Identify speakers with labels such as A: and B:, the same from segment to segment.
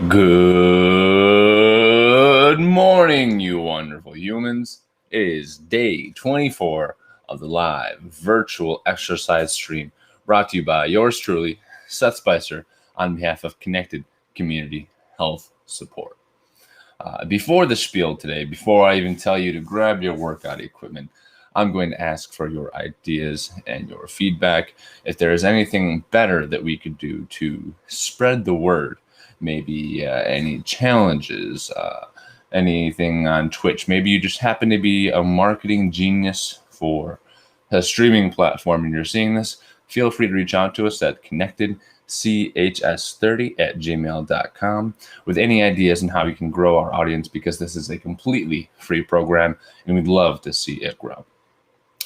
A: Good morning, you wonderful humans. It is day 24 of the live virtual exercise stream brought to you by yours truly, Seth Spicer, on behalf of Connected Community Health Support. Before the spiel today, before I even tell you to grab your workout equipment, I'm going to ask for your ideas and your feedback. If there is anything better that we could do to spread the word, maybe any challenges, anything on Twitch. Maybe you just happen to be a marketing genius for a streaming platform and you're seeing this, feel free to reach out to us at connectedchs30@gmail.com with any ideas on how we can grow our audience, because this is a completely free program and we'd love to see it grow.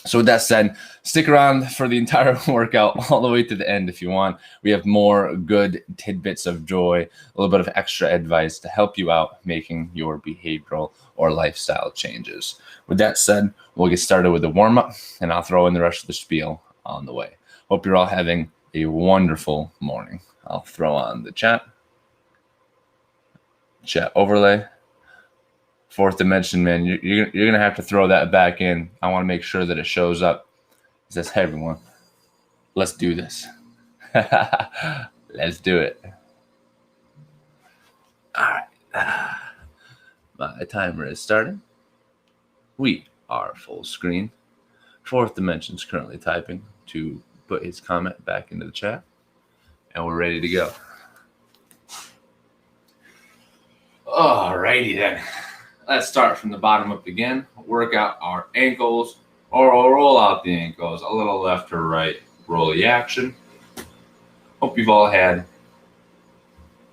A: So with that said, stick around for the entire workout all the way to the end if you want. We have more good tidbits of joy, a little bit of extra advice to help you out making your behavioral or lifestyle changes. With that said, we'll get started with the warm-up, and I'll throw in the rest of the spiel on the way. Hope you're all having a wonderful morning. I'll throw on the chat overlay. Fourth dimension, man, you're going to have to throw that back in. I want to make sure that it shows up. It says, hey, everyone, let's do this. Let's do it. All right. My timer is starting. We are full screen. Fourth dimension's currently typing to put his comment back into the chat. And we're ready to go. All righty then. Let's start from the bottom up again. Work out our ankles, or roll out the ankles, a little left or right rolly action. Hope you've all had,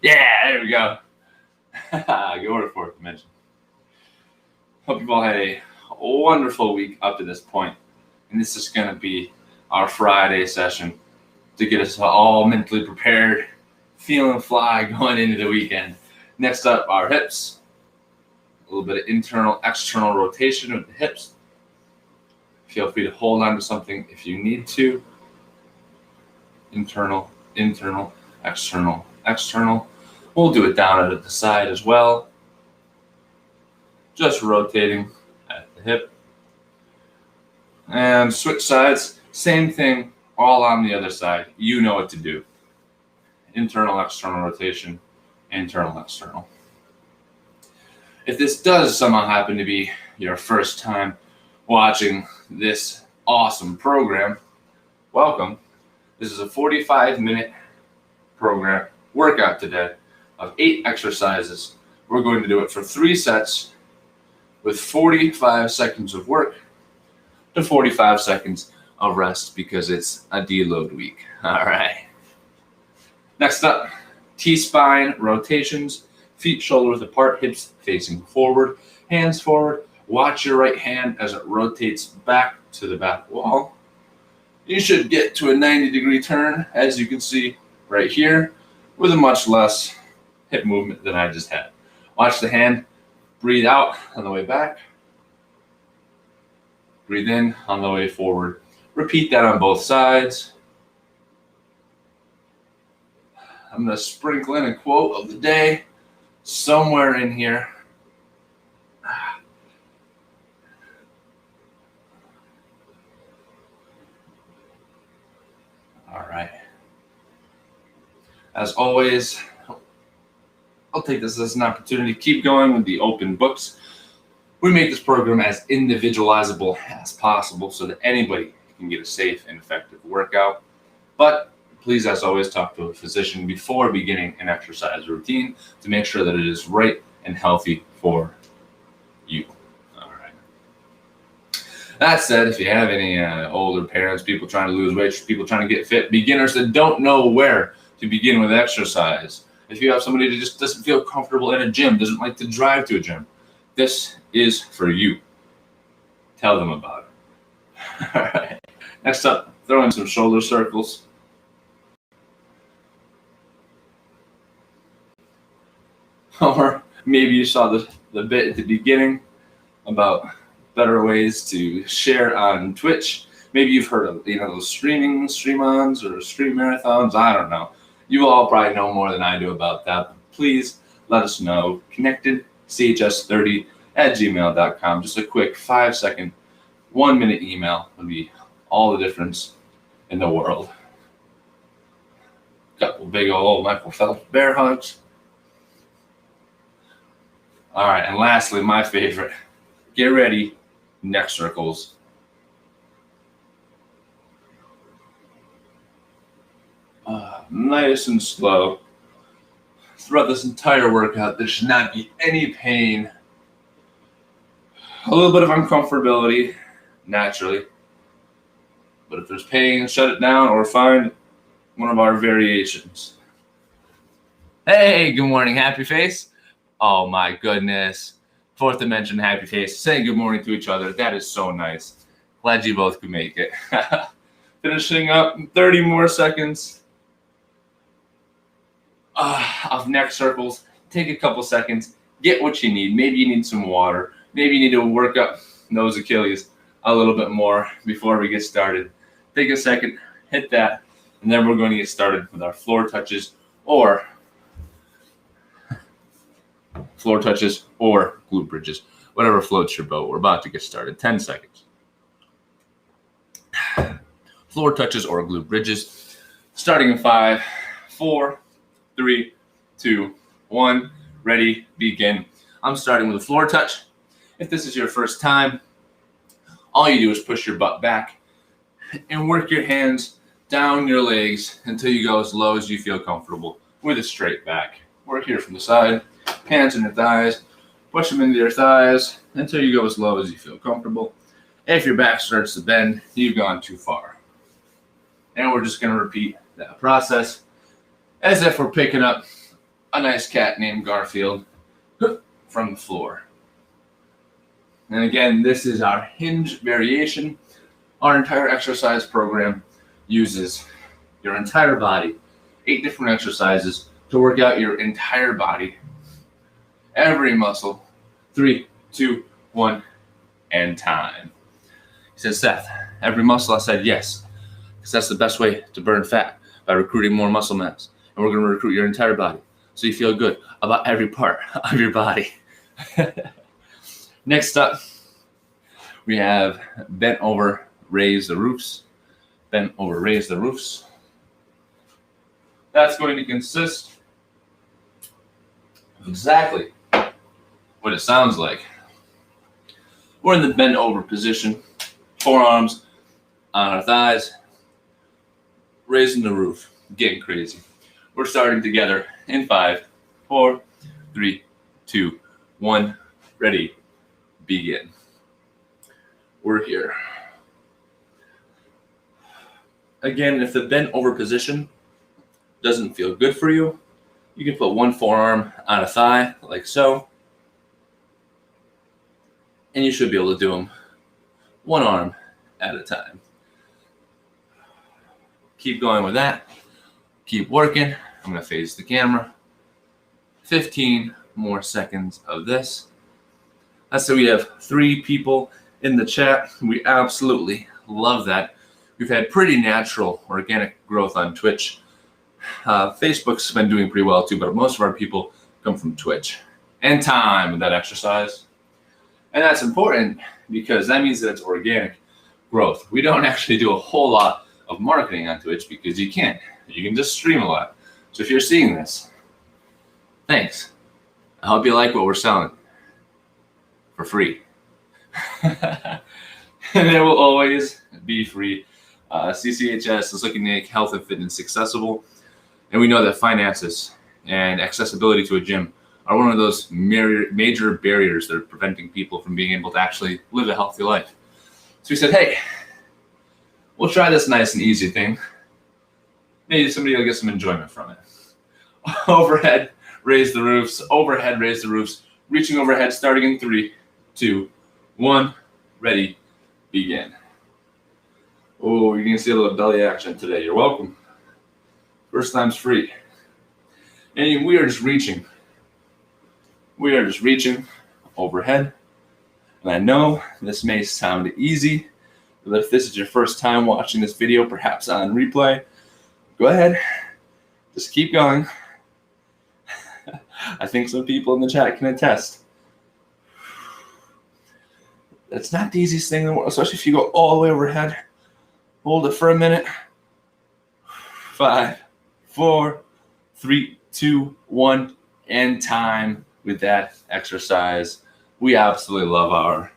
A: there we go. Go to fourth dimension. Hope you've all had a wonderful week up to this point. And this is going to be our Friday session to get us all mentally prepared, feeling fly going into the weekend. Next up, our hips. A little bit of internal, external rotation of the hips. Feel free to hold on to something if you need to. Internal, external. We'll do it down at the side as well. Just rotating at the hip. And switch sides, same thing, all on the other side. You know what to do. Internal, external rotation, internal, external. If this does somehow happen to be your first time watching this awesome program, welcome. This is a 45-minute program workout today of 8 exercises. We're going to do it for 3 sets with 45 seconds of work to 45 seconds of rest, because it's a deload week. All right. Next up, T-spine rotations. Feet shoulders apart, hips facing forward, hands forward. Watch your right hand as it rotates back to the back wall. You should get to a 90-degree turn, as you can see right here, with a much less hip movement than I just had. Watch the hand. Breathe out on the way back. Breathe in on the way forward. Repeat that on both sides. I'm going to sprinkle in a quote of the day somewhere in here. All right. As always, I'll take this as an opportunity to keep going with the open books. We make this program as individualizable as possible so that anybody can get a safe and effective workout. But please, as always, talk to a physician before beginning an exercise routine to make sure that it is right and healthy for you. All right. That said, if you have any older parents, people trying to lose weight, people trying to get fit, beginners that don't know where to begin with exercise, if you have somebody that just doesn't feel comfortable in a gym, doesn't like to drive to a gym, this is for you. Tell them about it. All right. Next up, throw in some shoulder circles. Or maybe you saw the bit at the beginning about better ways to share on Twitch. Maybe you've heard of those stream-ons or stream marathons. I don't know. You all probably know more than I do about that. But please let us know. connectedchs30@gmail.com. Just a quick 5-second, 1-minute email would be all the difference in the world. Couple big old Michael Phelps bear hugs. All right, and lastly, my favorite. Get ready, neck circles. Nice and slow. Throughout this entire workout, there should not be any pain. A little bit of uncomfortability, naturally. But if there's pain, shut it down or find one of our variations. Hey, good morning, happy face. Oh my goodness. Fourth dimension, happy face. Saying good morning to each other. That is so nice. Glad you both could make it. Finishing up in 30 more seconds of neck circles. Take a couple seconds. Get what you need. Maybe you need some water. Maybe you need to work up those Achilles a little bit more before we get started. Take a second, hit that, and then we're going to get started with our floor touches or glute bridges. Whatever floats your boat. We're about to get started. 10 seconds. Floor touches or glute bridges. Starting in 5, 4, 3, 2, 1. Ready, begin. I'm starting with a floor touch. If this is your first time, all you do is push your butt back and work your hands down your legs until you go as low as you feel comfortable with a straight back. Work here from the side, hands in your thighs, push them into your thighs until you go as low as you feel comfortable. If your back starts to bend, you've gone too far. And we're just going to repeat that process as if we're picking up a nice cat named Garfield from the floor. And again, this is our hinge variation. Our entire exercise program uses your entire body, 8 different exercises to work out your entire body. Every muscle. 3, 2, 1, and time. He said, Seth, every muscle? I said, yes, because that's the best way to burn fat, by recruiting more muscle mass. And we're going to recruit your entire body so you feel good about every part of your body. Next up, we have bent over, raise the roofs. Bent over, raise the roofs. That's going to consist of exactly what it sounds like. We're in the bent over position, forearms on our thighs, raising the roof, getting crazy. We're starting together in 5, 4, 3, 2, 1. Ready, begin. We're here. Again, if the bent over position doesn't feel good for you, you can put one forearm on a thigh, like so. And you should be able to do them one arm at a time. Keep going with that. Keep working. I'm going to face the camera. 15 more seconds of this. That's so we have 3 people in the chat. We absolutely love that. We've had pretty natural organic growth on Twitch. Facebook's been doing pretty well too, but most of our people come from Twitch. And time with that exercise. And that's important because that means that it's organic growth. We don't actually do a whole lot of marketing on Twitch because you can't. You can just stream a lot. So if you're seeing this, thanks. I hope you like what we're selling for free. And it will always be free. CCHS is looking to make health and fitness accessible. And we know that finances and accessibility to a gym are one of those major barriers that are preventing people from being able to actually live a healthy life. So we said, hey, we'll try this nice and easy thing. Maybe somebody will get some enjoyment from it. Overhead, raise the roofs. Overhead, raise the roofs. Reaching overhead, starting in 3, 2, 1. Ready, begin. Oh, you're going to see a little belly action today. You're welcome. First time's free. And we are just reaching. We are just reaching overhead. And I know this may sound easy, but if this is your first time watching this video, perhaps on replay, go ahead. Just keep going. I think some people in the chat can attest. That's not the easiest thing in the world, especially if you go all the way overhead. Hold it for a minute. 5, 4, 3, 2, 1, and time with that exercise. We absolutely love our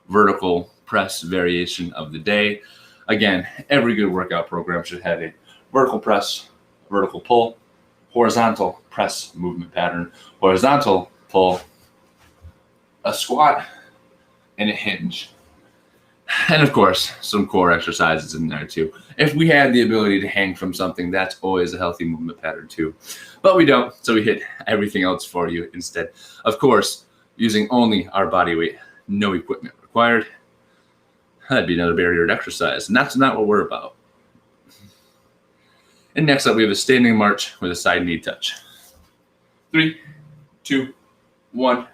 A: vertical press variation of the day. Again, every good workout program should have a vertical press, vertical pull, horizontal press movement pattern, horizontal pull, a squat, and a hinge. And of course, some core exercises in there too. If we had the ability to hang from something, that's always a healthy movement pattern too. But we don't, so we hit everything else for you instead. Of course, using only our body weight, no equipment required. That'd be another barrier to exercise, and that's not what we're about. And next up, we have a standing march with a side knee touch. 3, 2, 1,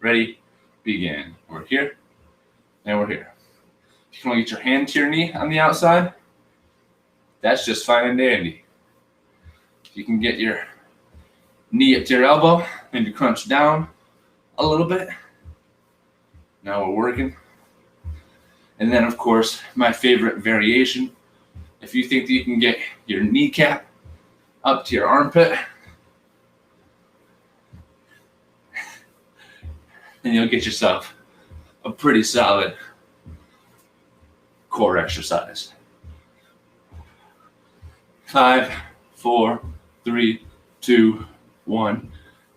A: ready, begin. We're here, and we're here. If you want to get your hand to your knee on the outside, that's just fine and dandy. If you can get your knee up to your elbow, maybe crunch down a little bit. Now we're working. And then, of course, my favorite variation. If you think that you can get your kneecap up to your armpit, then you'll get yourself a pretty solid core exercise. 5, 4, 3, 2, 1.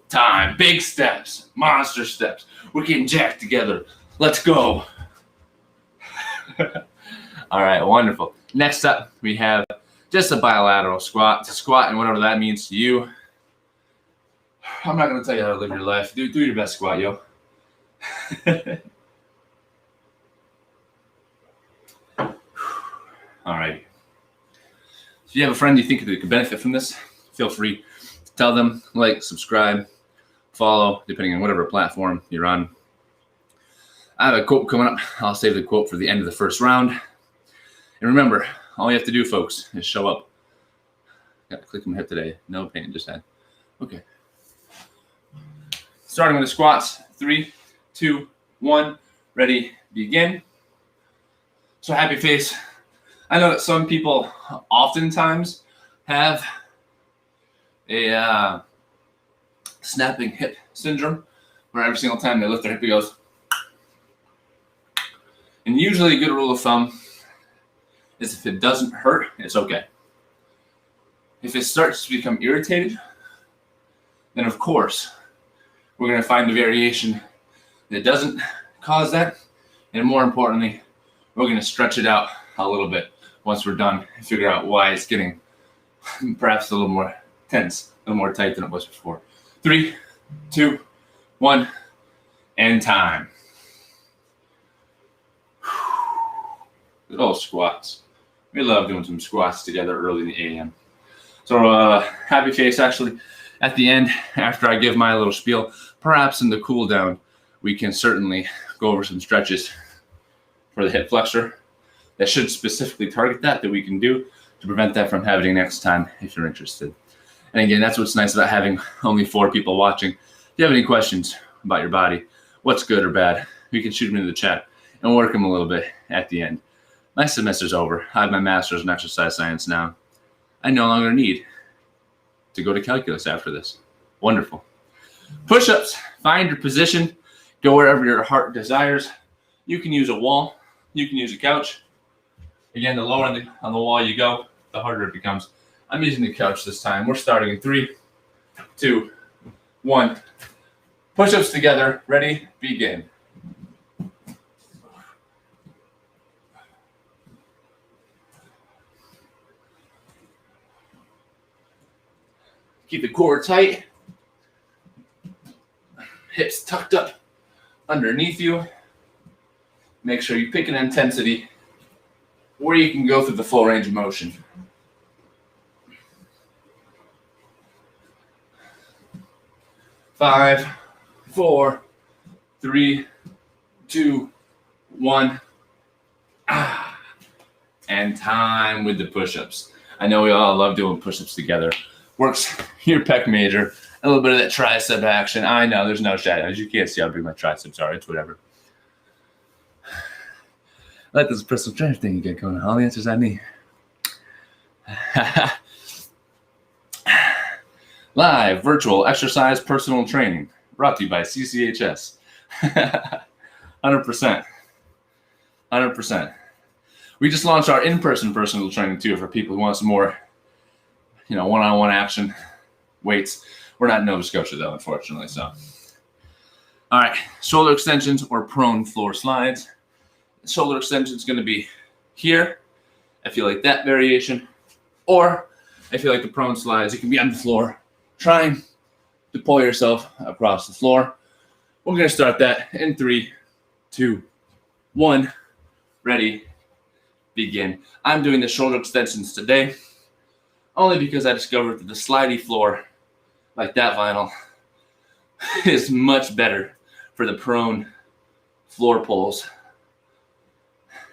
A: Time. Big steps. Monster steps. We're getting jacked together. Let's go. All right, wonderful. Next up, we have just a bilateral squat. To squat and whatever that means to you. I'm not going to tell you how to live your life. Do your best squat, yo. All right. If you have a friend you think could benefit from this, feel free to tell them, like, subscribe, follow, depending on whatever platform you're on. I have a quote coming up. I'll save the quote for the end of the first round. And remember, all you have to do, folks, is show up. Got to click my hip today. No pain, just had. Okay. Starting with the squats. 3, 2, 1. Ready, begin. So happy face. I know that some people oftentimes have a snapping hip syndrome, where every single time they lift their hip, it goes. And usually a good rule of thumb is if it doesn't hurt, it's okay. If it starts to become irritated, then of course, we're going to find a variation that doesn't cause that. And more importantly, we're going to stretch it out a little bit once we're done and figure out why it's getting perhaps a little more tense, a little more tight than it was before. 3, 2, 1, and time. Good old squats. We love doing some squats together early in the AM. So happy face, actually, at the end, after I give my little spiel, perhaps in the cool down, we can certainly go over some stretches for the hip flexor that should specifically target that we can do to prevent that from happening next time if you're interested. And again, that's what's nice about having only 4 people watching. If you have any questions about your body, what's good or bad, you can shoot them into the chat and work them a little bit at the end. My semester's over. I have my master's in exercise science now. I no longer need to go to calculus after this. Wonderful. Push-ups. Find your position. Go wherever your heart desires. You can use a wall. You can use a couch. Again, the lower on the wall you go, the harder it becomes. I'm using the couch this time. We're starting in 3, 2, 1. Push-ups together. Ready? Begin. Keep the core tight. Hips tucked up underneath you. Make sure you pick an intensity where you can go through the full range of motion. Five, 4, 3, 2, 1. And time with the push-ups. I know we all love doing push-ups together. Works your pec major A little bit of that tricep action. I know there's no shadows. You can't see how big my triceps are. It's whatever. I like this personal trainer thing you get going. All the answers I need. Live, virtual, exercise, personal training. Brought to you by CCHS. 100%. 100%. We just launched our in-person personal training too for people who want some more, one-on-one action, weights. We're not in Nova Scotia though, unfortunately. So, all right, shoulder extensions or prone floor slides. Shoulder extension is going to be here. If you like that variation, or if you like the prone slides, you can be on the floor trying to pull yourself across the floor. We're going to start that in 3, 2, 1. Ready, begin. I'm doing the shoulder extensions today only because I discovered that the slidey floor, like that vinyl, is much better for the prone floor pulls.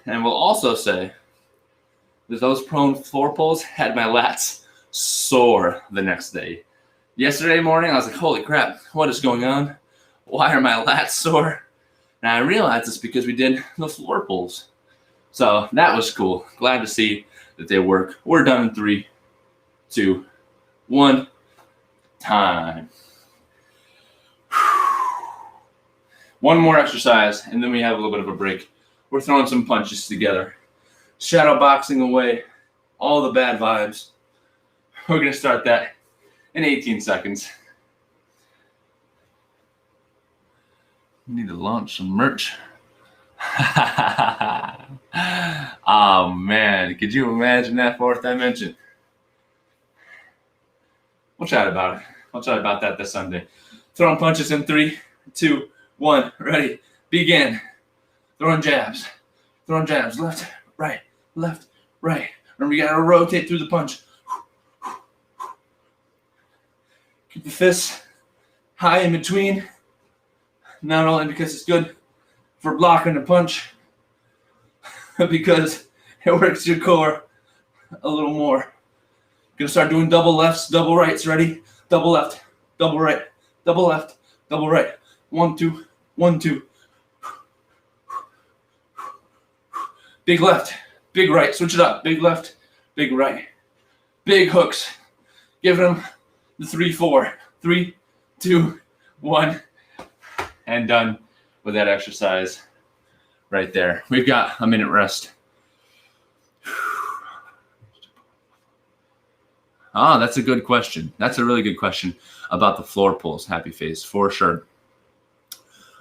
A: And we'll also say that those prone floor pulls had my lats sore the next day. Yesterday morning, I was like, holy crap, what is going on? Why are my lats sore? And I realized it's because we did the floor pulls. So that was cool. Glad to see that they work. We're done in 3, 2, 1. Time. One more exercise, and then we have a little bit of a break. We're throwing some punches together. Shadow boxing away all the bad vibes. We're going to start that in 18 seconds. We need to launch some merch. Oh, man. Could you imagine that fourth dimension? We'll chat about it. I'll chat about that this Sunday. Throwing punches in 3, 2, 1. Ready. Begin. Throwing jabs. Throwing jabs. Left, right, left, right. Remember, you got to rotate through the punch. Keep the fists high in between. Not only because it's good for blocking the punch, but because it works your core a little more. Gonna start doing double lefts, double rights. Ready? Double left, double right, double left, double right. 1, 2, 1, 2. Big left, big right. Switch it up. Big left, big right. Big hooks. Give them the 3, 4. 3, 2, 1. And done with that exercise right there. We've got a minute rest. Ah, that's a good question. That's a really good question about the floor pulls, Happy Face, for sure.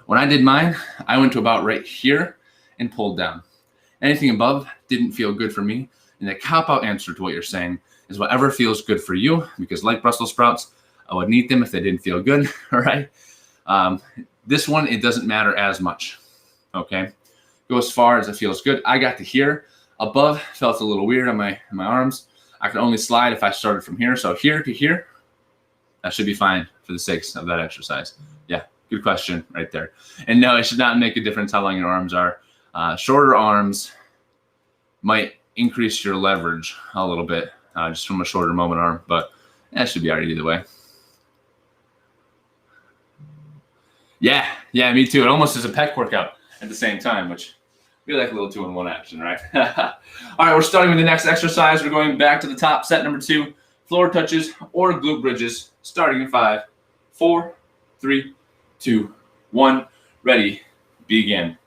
A: When I did mine, I went to about right here and pulled down. Anything above didn't feel good for me. And the cop-out answer to what you're saying is whatever feels good for you, because like Brussels sprouts, I wouldn't eat them if they didn't feel good, all right? This one, it doesn't matter as much, okay? Go as far as it feels good. I got to here. Above felt a little weird on my arms. I could only slide if I started from here. So here to here, that should be fine for the sake of that exercise. Yeah, good question right there. And no, it should not make a difference how long your arms are. Shorter arms might increase your leverage a little bit just from a shorter moment arm, but that should be all right either way. Yeah, me too. It almost is a pec workout at the same time, which we like a little 2-in-1 action, right? All right, we're starting with the next exercise. We're going back to the top, set number 2, floor touches or glute bridges, starting in 5, 4, 3, 2, 1. Ready, begin.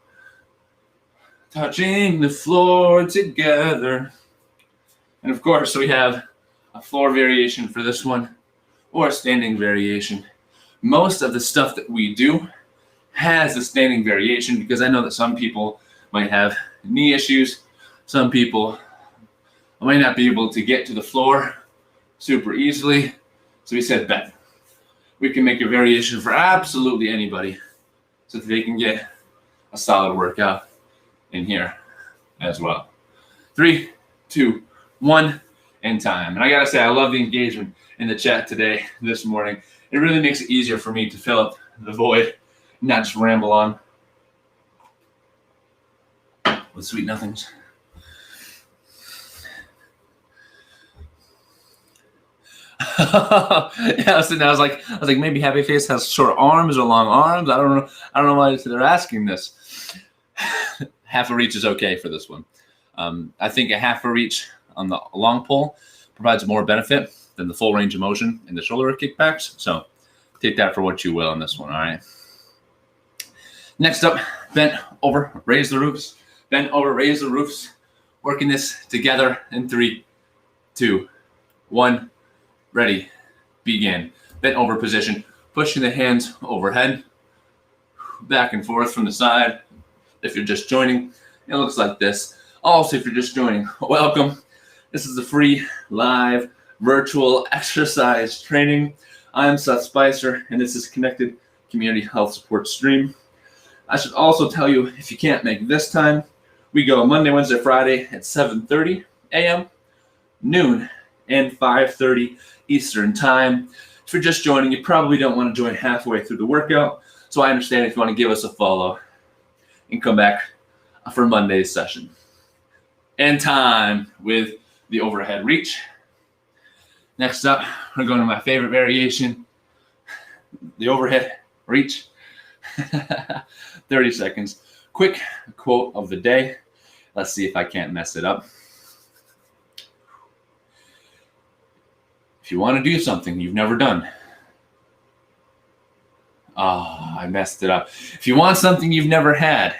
A: Touching the floor together. And of course, we have a floor variation for this one or a standing variation. Most of the stuff that we do has a standing variation because I know that some people might have knee issues. Some people might not be able to get to the floor super easily. So we said, bet. We can make a variation for absolutely anybody so that they can get a solid workout in here as well. 3, 2, 1, and time. And I gotta say, I love the engagement in the chat today, this morning. It really makes it easier for me to fill up the void, not just ramble on with sweet nothings.
B: Yeah, I was sitting there, I was like, maybe Happy Face has short arms or long arms. I don't know why they're asking this. Half a reach is okay for this one. I think a half a reach on the long pull provides more benefit than the full range of motion in the shoulder kickbacks. So take that for what you will on this one. All right. Next up, bent over, raise the roofs. Bent over, raise the roofs. Working this together in 3, 2, 1. Ready. Begin. Bent over position. Pushing the hands overhead. Back and forth from the side. If you're just joining, it looks like this. Also, if you're just joining, welcome. This is a free, live, virtual exercise training. I'm Seth Spicer, and this is Connected Community Health Support Stream. I should also tell you, if you can't make this time, we go Monday, Wednesday, Friday at 7:30 a.m., noon, and 5:30 Eastern Time. If you're just joining, you probably don't want to join halfway through the workout, so I understand if you want to give us a follow and come back for Monday's session. And time with the overhead reach. Next up, we're going to my favorite variation, the overhead reach. 30 seconds. Quick quote of the day. Let's see if I can't mess it up. If you want to do something you've never done. I messed it up. If you want something you've never had,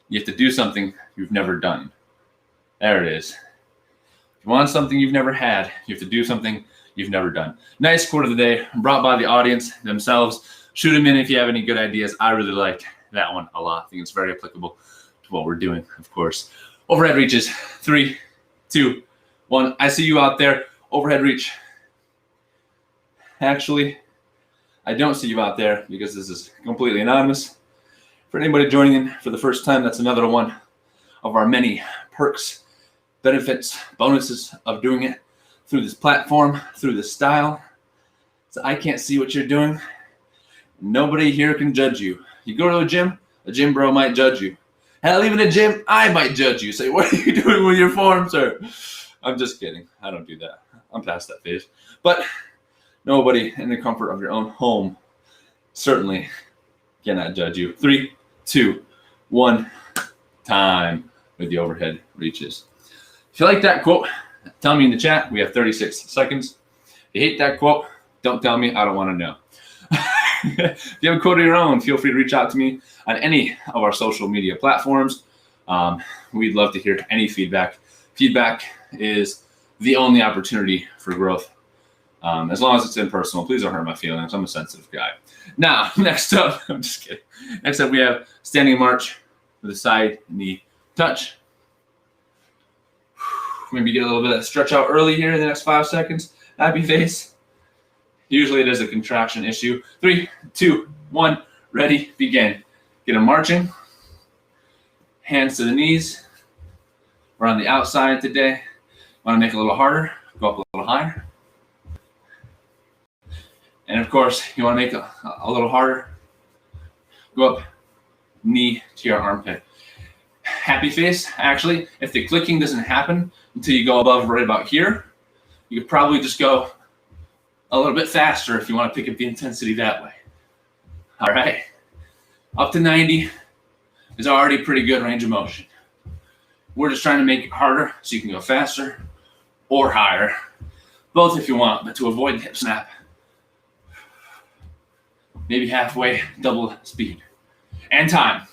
B: you have to do something you've never done. There it is. If you want something you've never had, you have to do something you've never done. Nice quote of the day, brought by the audience themselves. Shoot them in if you have any good ideas. I really like that one a lot. I think it's very applicable to what we're doing, of course. Overhead reaches. 3, 2, 1. I see you out there. Overhead reach. Actually, I don't see you out there because this is completely anonymous. For anybody joining in for the first time, that's another one of our many perks, benefits, bonuses of doing it through this platform, through this style. So I can't see what you're doing. Nobody here can judge you. You go to a gym bro might judge you. Hell, even a gym, I might judge you. Say, what are you doing with your form, sir? I'm just kidding. I don't do that. I'm past that phase. But nobody in the comfort of your own home certainly cannot judge you. 3, 2, 1. Time with the overhead reaches. If you like that quote, tell me in the chat. We have 36 seconds. If you hate that quote, don't tell me. I don't want to know. If you have a quote of your own, feel free to reach out to me on any of our social media platforms. We'd love to hear any feedback. Feedback is the only opportunity for growth. As long as it's impersonal, please don't hurt my feelings. I'm a sensitive guy. Now, next up, I'm just kidding. Next up, we have standing march with a side knee touch. Maybe get a little bit of stretch out early here in the next 5 seconds. Happy face. Usually it is a contraction issue. 3, 2, 1, ready, begin. Get them marching. Hands to the knees. We're on the outside today. Want to make it a little harder, go up a little higher. And of course, you want to make it a little harder, go up, knee to your armpit. Happy face, actually, if the clicking doesn't happen until you go above right about here, you could probably just go a little bit faster if you want to pick up the intensity that way. All right. Up to 90 is already pretty good range of motion. We're just trying to make it harder so you can go faster or higher. Both if you want, but to avoid the hip snap. Maybe halfway, double speed. And time.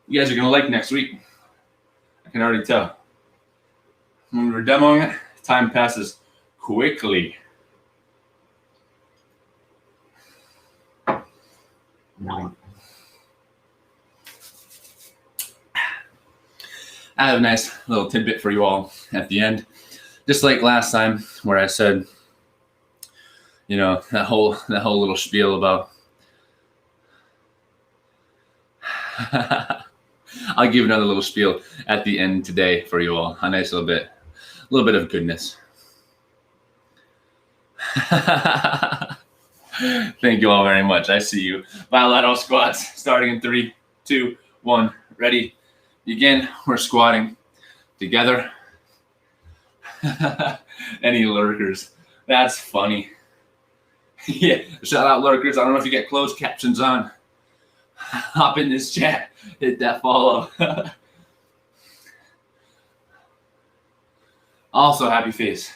B: You guys are going to like next week. I can already tell. When we were demoing it, time passes quickly. I have a nice little tidbit for you all at the end. Just like last time where I said, you know, that whole little spiel about I'll give another little spiel at the end today for you all. A nice little bit of goodness. Thank you all very much. I see you. Bilateral squats starting in 3, 2, 1. Ready? Begin. We're squatting together. Any lurkers? That's funny. Yeah, shout out lurkers. I don't know if you get closed captions on. Hop in this chat. Hit that follow. Also, happy face.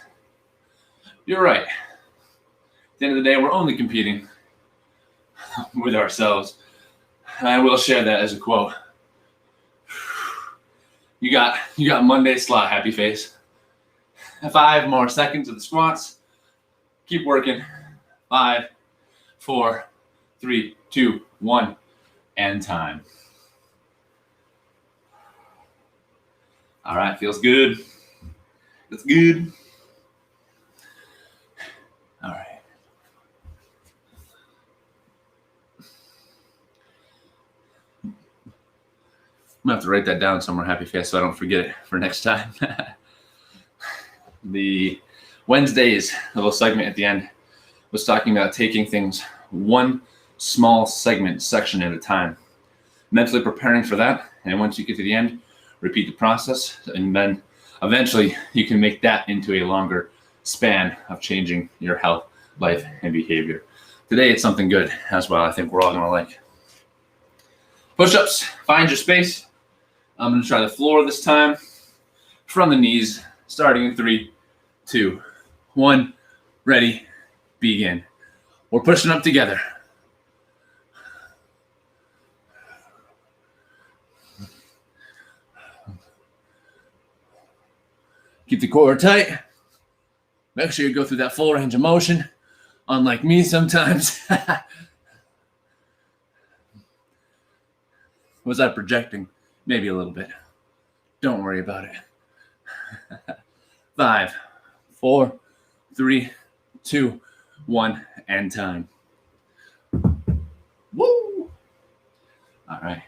B: You're right. At the end of the day, we're only competing with ourselves. I will share that as a quote. You got Monday slot, happy face. 5 more seconds of the squats. Keep working. 5, 4, 3, 2, 1, and time. All right, feels good. That's good. All right. I'm gonna have to write that down somewhere, happy face, so I don't forget it for next time. The Wednesdays, a little segment at the end, was talking about taking things one small section at a time, mentally preparing for that. And once you get to the end, repeat the process, and then eventually you can make that into a longer span of changing your health, life, and behavior. Today, it's something good as well. I think we're all gonna like. Push-ups, find your space. I'm gonna try the floor this time from the knees, starting in 3, 2, 1, ready, begin. We're pushing up together. Keep the core tight. Make sure you go through that full range of motion, unlike me sometimes. Was I projecting? Maybe a little bit. Don't worry about it. 5, 4, 3, 2, 1, and time. Woo! All right.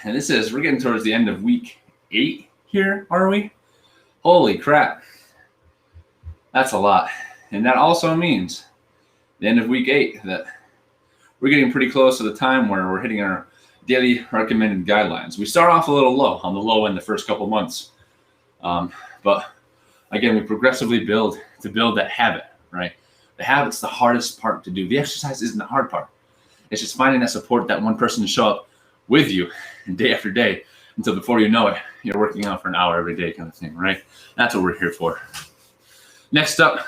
B: And we're getting towards the end of week 8 here, are we? Holy crap. That's a lot. And that also means the end of week 8 that we're getting pretty close to the time where we're hitting our daily recommended guidelines. We start off a little low, on the low end the first couple months. But again, we progressively build that habit, right? The habit's the hardest part to do. The exercise isn't the hard part. It's just finding that support, that one person to show up with you day after day until before you know it, you're working out for an hour every day kind of thing, right? That's what we're here for. Next up,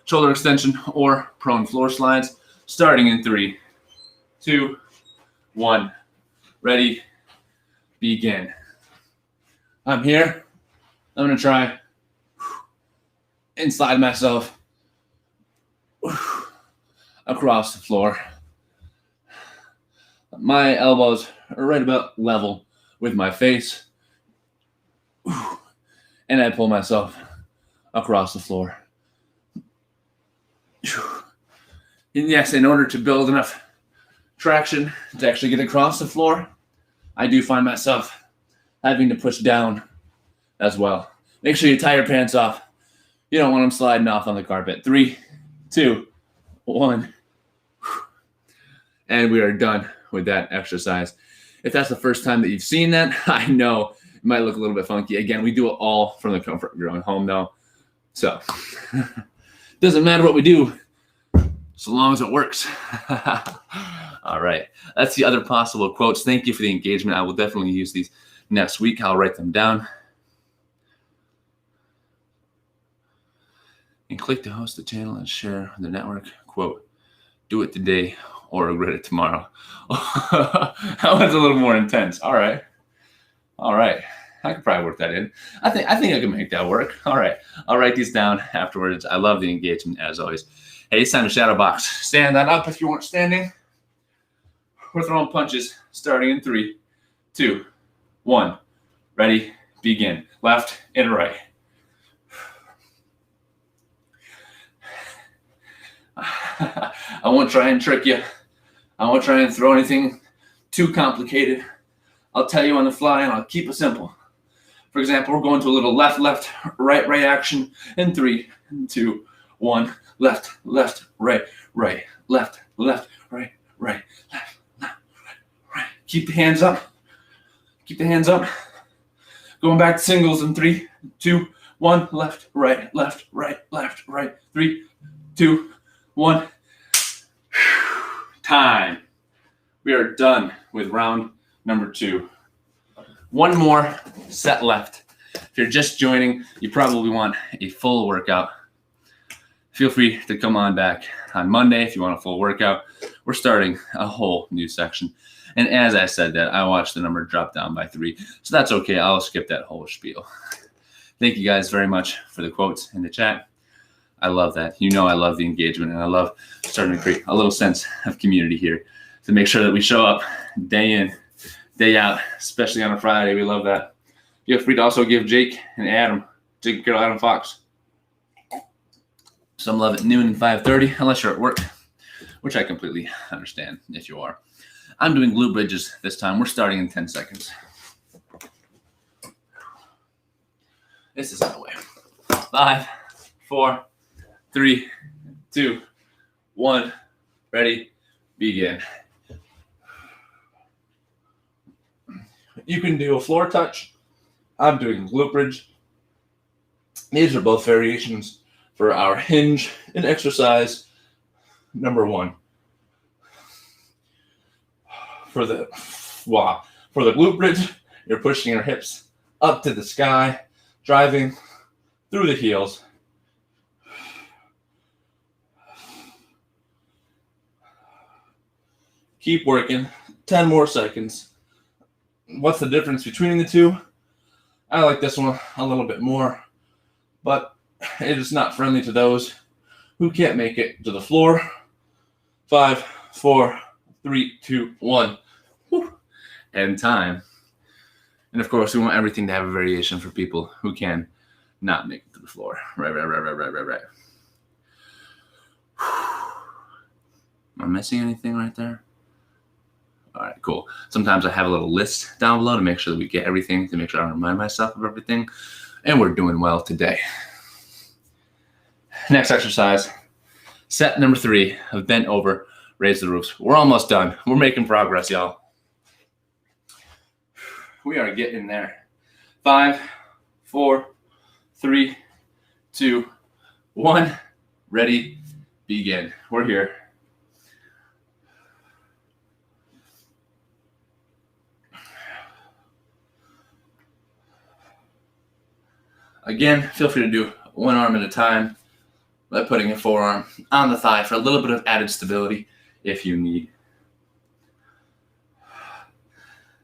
B: shoulder extension or prone floor slides, starting in 3, 2, 1. Ready, begin. I'm here. I'm going to try and slide myself across the floor. My elbows are right about level with my face. And I pull myself across the floor. And yes, in order to build enough traction to actually get across the floor, I do find myself having to push down as well. Make sure you tie your pants off. You don't want them sliding off on the carpet. 3, 2, 1. And we are done with that exercise. If that's the first time that you've seen that, I know it might look a little bit funky. Again, we do it all from the comfort of your own home though. So doesn't matter what we do, so long as it works. All right. That's the other possible quotes. Thank you for the engagement. I will definitely use these next week. I'll write them down. And click to host the channel and share the network. Quote, do it today or regret it tomorrow. That was a little more intense. All right. I could probably work that in. I think I can make that work. All right. I'll write these down afterwards. I love the engagement as always. Hey, it's time to shadow box. Stand that up if you weren't standing. We're throwing punches starting in 3, 2, 1. Ready, begin. Left and right. I won't try and trick you. I won't try and throw anything too complicated. I'll tell you on the fly and I'll keep it simple. For example, we're going to a little left, right action in 3, 2, 1. Left, right, left, right, left, right. Keep the hands up. Going back to singles in 3, 2, 1. Left, right, left, right, left, right. 3, 2, 1. Time. We are done with round number 2. One more set left. If you're just joining, you probably want a full workout. Feel free to come on back on Monday if you want a full workout. We're starting a whole new section. And as I said that, I watched the number drop down by 3. So that's okay. I'll skip that whole spiel. Thank you guys very much for the quotes in the chat. I love that. You know I love the engagement, and I love starting to create a little sense of community here to make sure that we show up day in, day out, especially on a Friday. We love that. Feel free to also give Jake and Adam, Jake and Carol, Adam Fox, some love at noon and 5:30, unless you're at work, which I completely understand if you are. I'm doing glute bridges this time. We're starting in 10 seconds. This is our way. 5, 4, 3, 2, 1. Ready, begin. You can do a floor touch. I'm doing glute bridge. These are both variations for our hinge in exercise number 1. For the glute bridge, you're pushing your hips up to the sky, driving through the heels. Keep working. 10 more seconds. What's the difference between the two? I like this one a little bit more, but it is not friendly to those who can't make it to the floor. 5, 4, 3, 2, 1. Whew. And time. And of course, we want everything to have a variation for people who can not make it to the floor. Right. Am I missing anything right there? All right, cool. Sometimes I have a little list down below to make sure that we get everything, to make sure I remind myself of everything. And we're doing well today. Next exercise, set number 3 of bent over, raise the roofs. We're almost done. We're making progress, y'all. We are getting there. 5, 4, 3, 2, 1. Ready, begin. We're here. Again, feel free to do one arm at a time by putting a forearm on the thigh for a little bit of added stability if you need.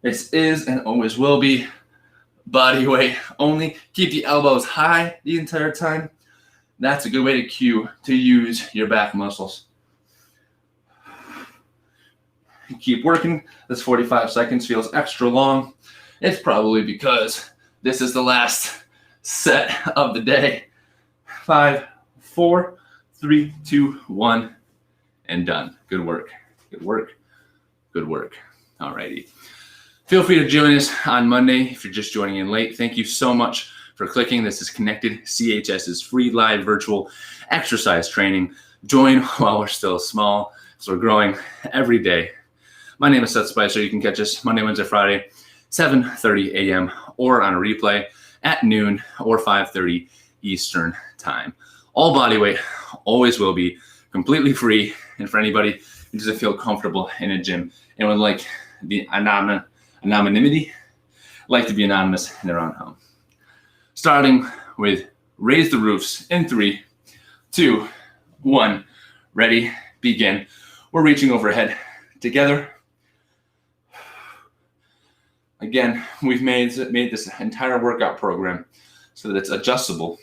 B: This is and always will be body weight only. Keep the elbows high the entire time. That's a good way to cue to use your back muscles. Keep working. This 45 seconds feels extra long. It's probably because this is the last set of the day. 5, 4, 3, 2, 1, and done. Good work. Good work. Good work. Alrighty. Feel free to join us on Monday if you're just joining in late. Thank you so much for clicking. This is Connected CHS's free live virtual exercise training. Join while we're still small, so we're growing every day. My name is Seth Spicer. You can catch us Monday, Wednesday, Friday, 7:30 a.m. or on a replay at noon or 5:30 Eastern time. All body weight always will be completely free. And for anybody who doesn't feel comfortable in a gym and would like the anonymity, like to be anonymous in their own home. Starting with raise the roofs in 3, 2, 1. Ready, begin. We're reaching overhead together. Again, we've made this entire workout program so that it's adjustable,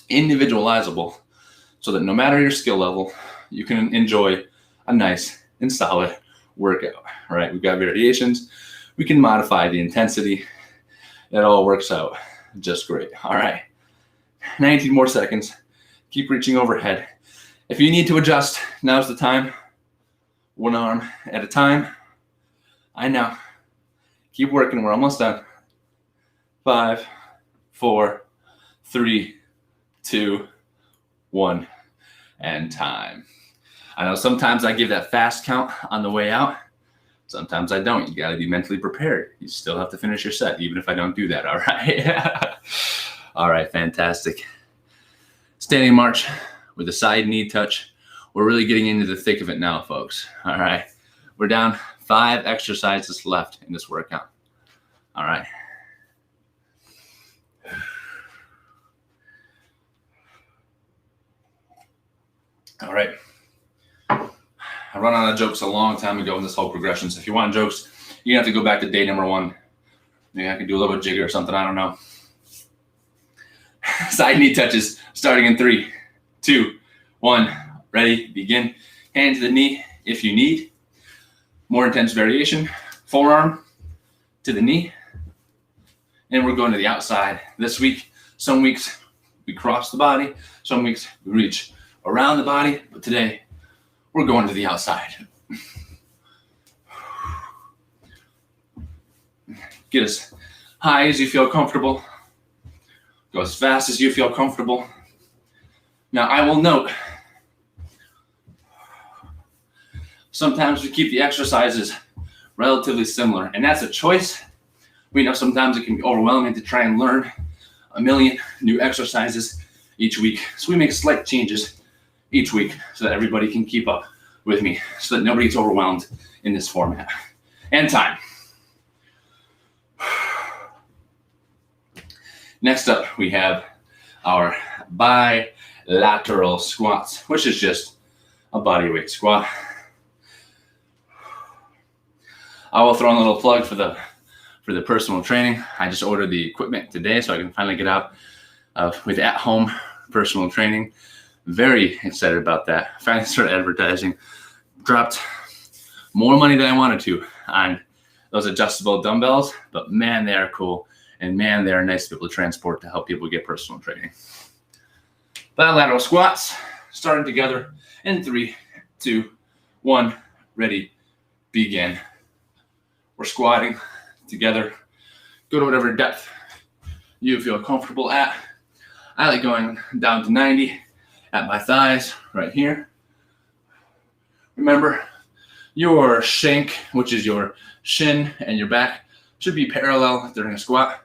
B: individualizable, so that no matter your skill level, you can enjoy a nice and solid workout. All right, we've got variations. We can modify the intensity. It all works out just great. All right, 19 more seconds. Keep reaching overhead. If you need to adjust, now's the time. One arm at a time. I know. Keep working. We're almost done. 5, 4, 3, 2, 1, and time. I know sometimes I give that fast count on the way out. Sometimes I don't. You got to be mentally prepared. You still have to finish your set, even if I don't do that. All right. All right, fantastic. Standing march with a side knee touch. We're really getting into the thick of it now, folks. All right, we're down 5 exercises left in this workout. All right. All right. I run out of jokes a long time ago in this whole progression. So if you want jokes, you have to go back to day number 1. Maybe I could do a little bit of jigger or something. I don't know. Side knee touches starting in 3, 2, 1. Ready, begin. Hand to the knee if you need. More intense variation. Forearm to the knee. And we're going to the outside. This week, some weeks we cross the body. Some weeks we reach around the body. But today, we're going to the outside. Get as high as you feel comfortable. Go as fast as you feel comfortable. Now, I will note, sometimes we keep the exercises relatively similar, and that's a choice. We know sometimes it can be overwhelming to try and learn a million new exercises each week. So we make slight changes each week so that everybody can keep up with me, so that nobody gets overwhelmed in this format. And time. Next up, we have our bilateral squats, which is just a bodyweight squat. I will throw in a little plug for the personal training. I just ordered the equipment today so I can finally get out with at-home personal training. Very excited about that. Finally started advertising. Dropped more money than I wanted to on those adjustable dumbbells, but man, they are cool. And man, they are nice to be able to transport to help people get personal training. Bilateral squats, starting together in 3, 2, 1, ready, begin. We're squatting together. Go to whatever depth you feel comfortable at. I like going down to 90 at my thighs right here. Remember, your shank, which is your shin and your back, should be parallel during a squat.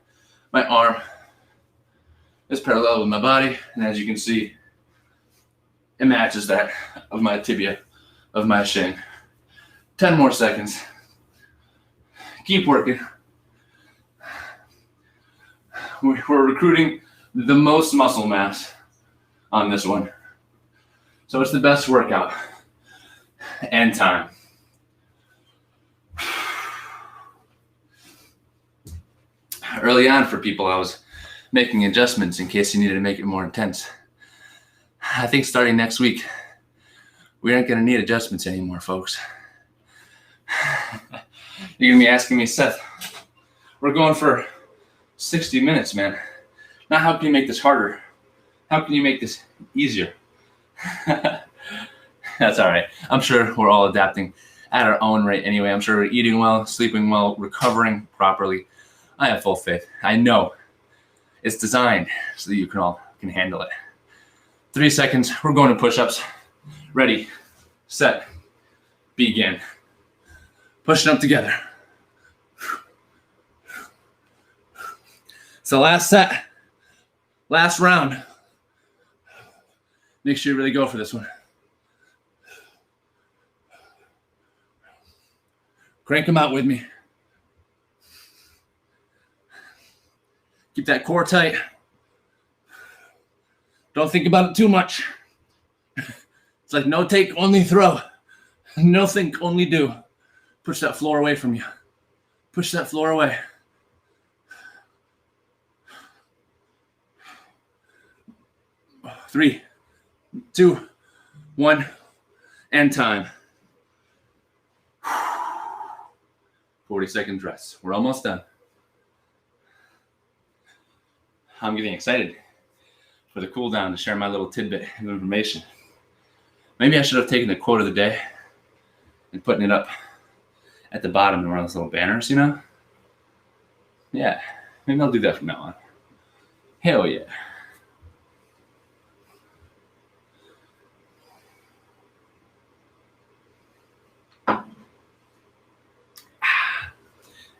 B: My arm is parallel with my body, and as you can see, it matches that of my tibia, of my shin. 10 more seconds. Keep working. We're recruiting the most muscle mass on this one. So it's the best workout. And time. Early on for people, I was making adjustments in case you needed to make it more intense. I think starting next week, we aren't going to need adjustments anymore, folks. You're going to be asking me, Seth, we're going for 60 minutes, man. Now, how can you make this harder? How can you make this easier? That's all right. I'm sure we're all adapting at our own rate anyway. I'm sure we're eating well, sleeping well, recovering properly. I have full faith. I know it's designed so that you can handle it. 3 seconds. We're going to push-ups. Ready, set, begin. Pushing up together. It's the last set, last round. Make sure you really go for this one. Crank them out with me. Keep that core tight. Don't think about it too much. It's like no take, only throw. No think, only do. Push that floor away from you. Push that floor away. Three, 2, 1, and time. 40 seconds rest. We're almost done. I'm getting excited for the cool down to share my little tidbit of information. Maybe I should have taken the quote of the day and putting it up at the bottom in one of those little banners, you know? Yeah, maybe I'll do that from now on. Hell yeah.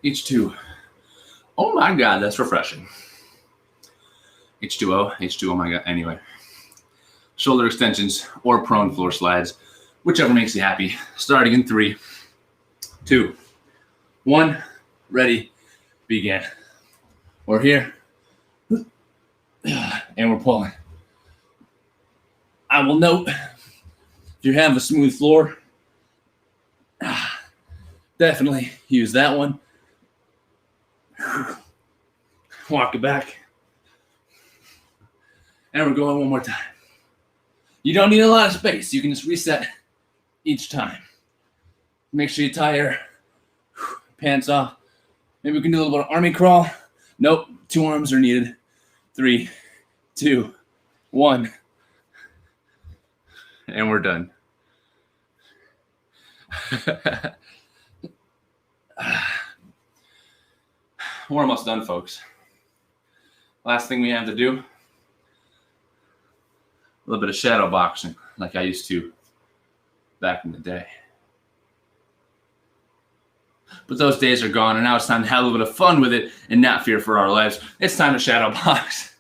B: H2. Oh my God, that's refreshing. H2O, H2O, my God. Anyway, shoulder extensions or prone floor slides, whichever makes you happy. Starting in 3, 2, 1, ready, begin. We're here, and we're pulling. I will note, if you have a smooth floor, definitely use that one. Walk it back. And we're going one more time. You don't need a lot of space. You can just reset each time. Make sure you tie your pants off. Maybe we can do a little bit of army crawl. Nope, 2 arms are needed. 3, 2, 1. And we're done. We're almost done, folks. Last thing we have to do, a little bit of shadow boxing like I used to back in the day. But those days are gone, and now it's time to have a little bit of fun with it and not fear for our lives. It's time to shadow box.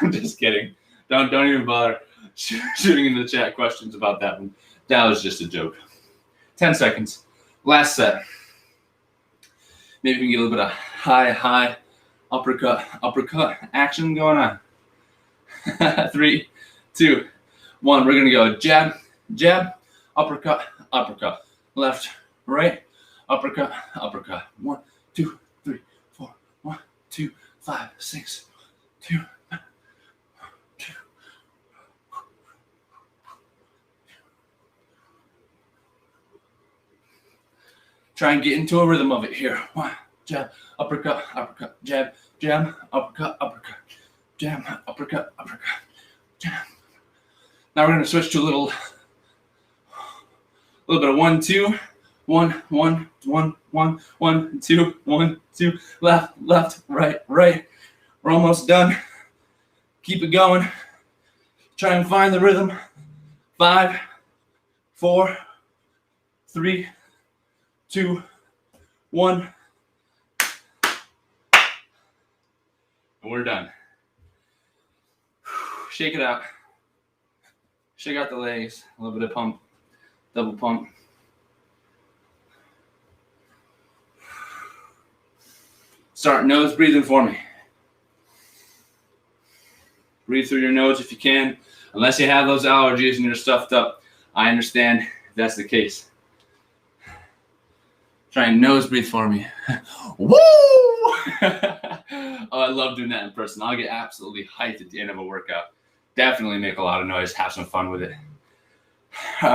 B: I'm just kidding. Don't even bother shooting in the chat questions about that one. That was just a joke. 10 seconds. Last set. Maybe we can get a little bit of high, uppercut action going on. 3, 2, 1. We're going to go jab, uppercut. Left, right, uppercut. 1, 2, 3, 4. 1, 2, 5, 6, 2. Try and get into a rhythm of it here. 1, jab, uppercut, jab, uppercut, jab, uppercut, jab. Now we're going to switch to a little bit of 1, 2, 1, 1, 1, 1, 1, 2, 1, 2, left, right. We're almost done. Keep it going. Try and find the rhythm. 5, 4, 3, 2, 1. And we're done. Shake it out. Shake out the legs. A little bit of pump. Double pump. Start nose breathing for me. Breathe through your nose if you can. Unless you have those allergies and you're stuffed up, I understand if that's the case. Try and nose breathe for me. Woo! Oh, I love doing that in person. I'll get absolutely hyped at the end of a workout. Definitely make a lot of noise. Have some fun with it.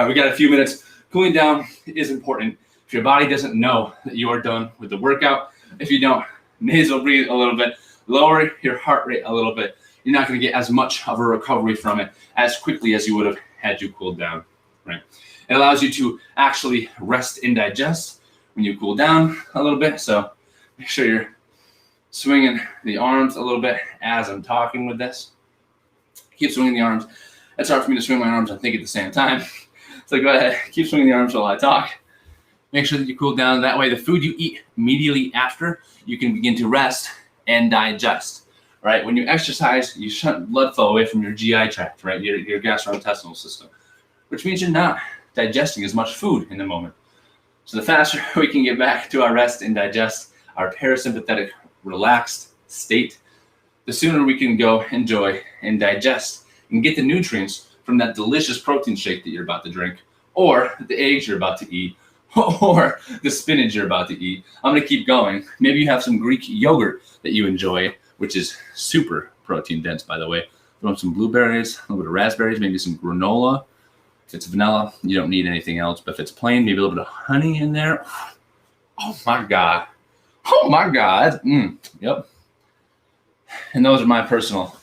B: We got a few minutes. Cooling down is important. If your body doesn't know that you are done with the workout, if you don't nasal breathe a little bit, lower your heart rate a little bit, you're not going to get as much of a recovery from it as quickly as you would have had you cooled down, right? It allows you to actually rest and digest when you cool down a little bit. So make sure you're swinging the arms a little bit as I'm talking with this. Keep swinging the arms. It's hard for me to swing my arms and think at the same time. So go ahead, keep swinging the arms while I talk. Make sure that you cool down. That way the food you eat immediately after, you can begin to rest and digest, right? When you exercise, you shut blood flow away from your GI tract, right? Your gastrointestinal system, which means you're not digesting as much food in the moment. So the faster we can get back to our rest and digest, our parasympathetic relaxed state, the sooner we can go enjoy and digest and get the nutrients from that delicious protein shake that you're about to drink, or the eggs you're about to eat, or the spinach you're about to eat. I'm going to keep going. Maybe you have some Greek yogurt that you enjoy, which is super protein dense, by the way. Throw in some blueberries, a little bit of raspberries, maybe some granola. If it's vanilla, you don't need anything else. But if it's plain, maybe a little bit of honey in there. Oh my God. Oh my God. Yep. And those are my personal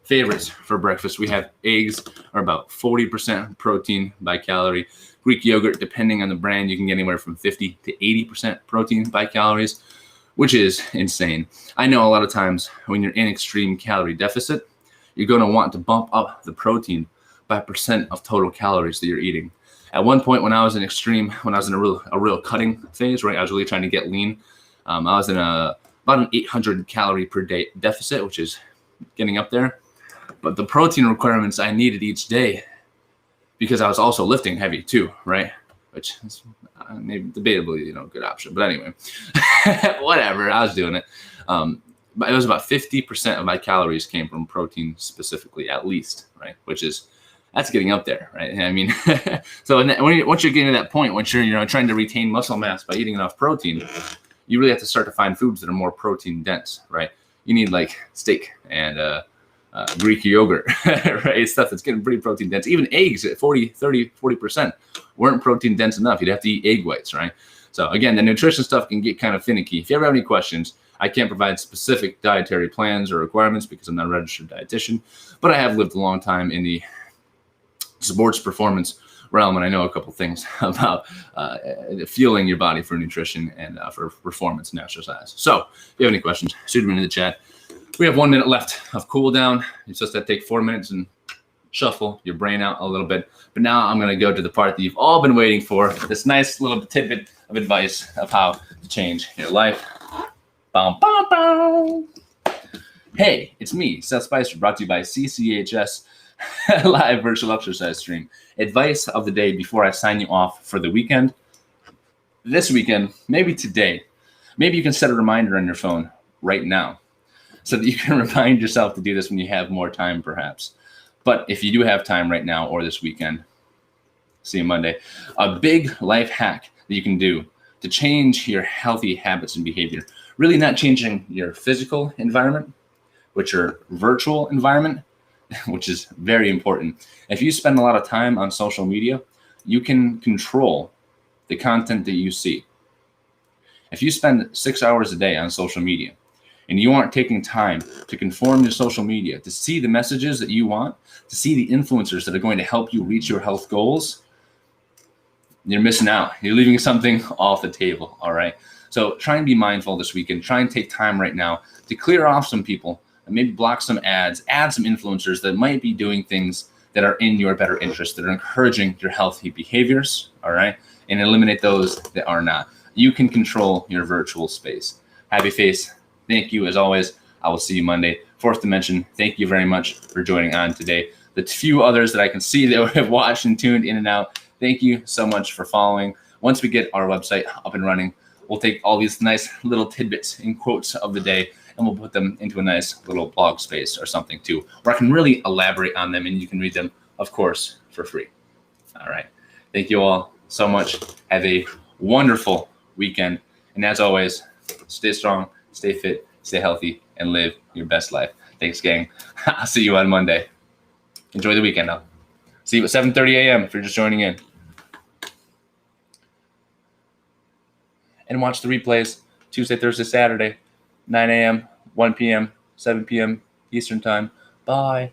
B: favorites for breakfast. We have eggs are about 40% protein by calorie. Greek yogurt, depending on the brand, you can get anywhere from 50 to 80% protein by calories, which is insane. I know a lot of times when you're in extreme calorie deficit, you're going to want to bump up the protein by percent of total calories that you're eating. At one point when I was in a real cutting phase, right, I was really trying to get lean. I was in about an 800 calorie per day deficit, which is getting up there. But the protein requirements I needed each day, because I was also lifting heavy too, right? Which is maybe debatably, a good option. But anyway, whatever, I was doing it. But it was about 50% of my calories came from protein specifically, at least, right? That's getting up there, right? I mean, so once you're getting to that point, once you're trying to retain muscle mass by eating enough protein, you really have to start to find foods that are more protein dense, right? You need like steak and Greek yogurt, right? Stuff that's getting pretty protein dense. Even eggs at 40% weren't protein dense enough. You'd have to eat egg whites, right? So again, the nutrition stuff can get kind of finicky. If you ever have any questions, I can't provide specific dietary plans or requirements because I'm not a registered dietitian, but I have lived a long time in the sports performance realm, and I know a couple things about fueling your body for nutrition and for performance and exercise. So if you have any questions, shoot them into the chat. We have 1 minute left of cool down. It's just that take 4 minutes and shuffle your brain out a little bit. But now I'm going to go to the part that you've all been waiting for, this nice little tidbit of advice of how to change your life. Bow, bow, bow. Hey, it's me, Seth Spicer, brought to you by CCHS live virtual exercise stream. Advice of the day before I sign you off for the weekend. This weekend, maybe today, maybe you can set a reminder on your phone right now so that you can remind yourself to do this when you have more time, perhaps. But if you do have time right now or this weekend, see you Monday, a big life hack that you can do to change your healthy habits and behavior, really not changing your physical environment, but your virtual environment, which is very important. If you spend a lot of time on social media, you can control the content that you see. If you spend 6 hours a day on social media and you aren't taking time to conform your social media, to see the messages that you want, to see the influencers that are going to help you reach your health goals, you're missing out. You're leaving something off the table, all right? So try and be mindful this weekend. Try and take time right now to clear off some people and maybe block some ads, add some influencers that might be doing things that are in your better interest, that are encouraging your healthy behaviors, all right? And eliminate those that are not. You can control your virtual space. Happy face. Thank you as always. I will see you Monday. Fourth Dimension, thank you very much for joining on today. The few others that I can see that have watched and tuned in and out, thank you so much for following. Once we get our website up and running, we'll take all these nice little tidbits and quotes of the day and we'll put them into a nice little blog space or something too, where I can really elaborate on them and you can read them, of course, for free. All right. Thank you all so much. Have a wonderful weekend. And as always, stay strong, stay fit, stay healthy, and live your best life. Thanks, gang. I'll see you on Monday. Enjoy the weekend now. See you at 7:30 a.m. if you're just joining in. And watch the replays Tuesday, Thursday, Saturday, 9 a.m., 1 p.m., 7 p.m. Eastern Time. Bye.